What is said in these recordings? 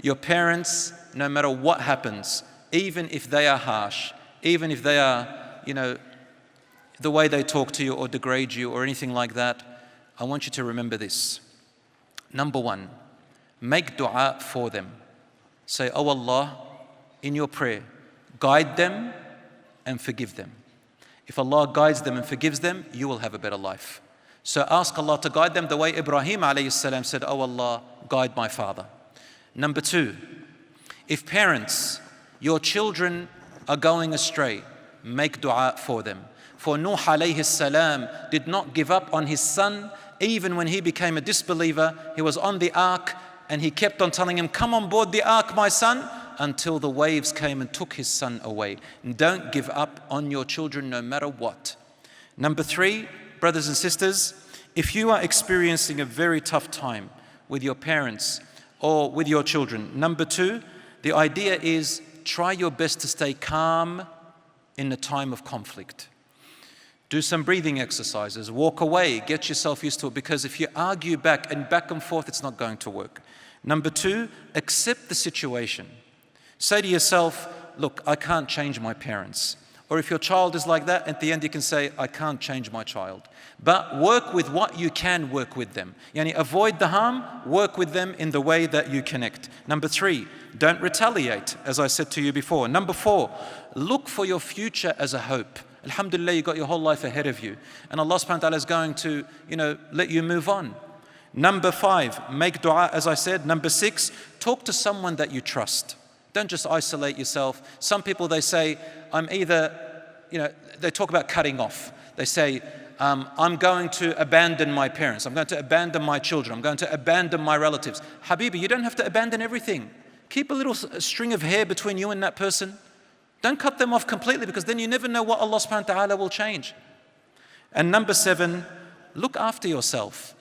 Your parents, no matter what happens, even if they are harsh, even if they are, the way they talk to you or degrade you or anything like that, I want you to remember this. Number one, make dua for them. Say, "Oh Allah," in your prayer, guide them and forgive them. If Allah guides them and forgives them, you will have a better life. So ask Allah to guide them the way Ibrahim alayhi salam said, "Oh Allah, guide my father." Number two, if parents, your children are going astray, make dua for them. For Nuh alayhi salam did not give up on his son. Even when he became a disbeliever, he was on the ark and he kept on telling him, "Come on board the ark, my son," until the waves came and took his son away. Don't give up on your children no matter what. Number three, brothers and sisters, if you are experiencing a very tough time with your parents or with your children, number two, the idea is try your best to stay calm in the time of conflict. Do some breathing exercises, walk away, get yourself used to it, because if you argue back and forth, it's not going to work. Number two, accept the situation. Say to yourself, "Look, I can't change my parents." Or if your child is like that, at the end you can say, "I can't change my child." But work with what you can work with them. Avoid the harm, work with them in the way that you connect. Number three, don't retaliate, as I said to you before. Number four, look for your future as a hope. Alhamdulillah, you've got your whole life ahead of you. And Allah subhanahu wa ta'ala is going to, let you move on. Number five, make dua, as I said. Number six, talk to someone that you trust. Don't just isolate yourself. Some people, they say, they talk about cutting off. They say, I'm going to abandon my parents. I'm going to abandon my children. I'm going to abandon my relatives. Habibi, you don't have to abandon everything. Keep a little string of hair between you and that person. Don't cut them off completely, because then you never know what Allah subhanahu wa ta'ala will change. And number seven, look after yourself.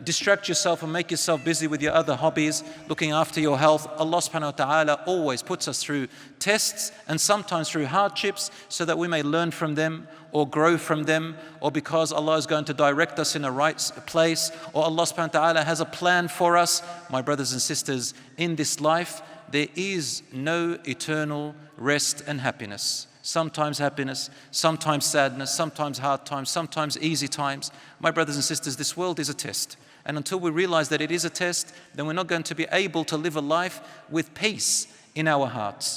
Distract yourself and make yourself busy with your other hobbies, looking after your health. Allah subhanahu wa ta'ala always puts us through tests and sometimes through hardships so that we may learn from them or grow from them, or because Allah is going to direct us in a right place, or Allah subhanahu wa ta'ala has a plan for us. My brothers and sisters, in this life, there is no eternal rest and happiness. Sometimes happiness, sometimes sadness, sometimes hard times, sometimes easy times. My brothers and sisters, this world is a test. And until we realize that it is a test, then we're not going to be able to live a life with peace in our hearts.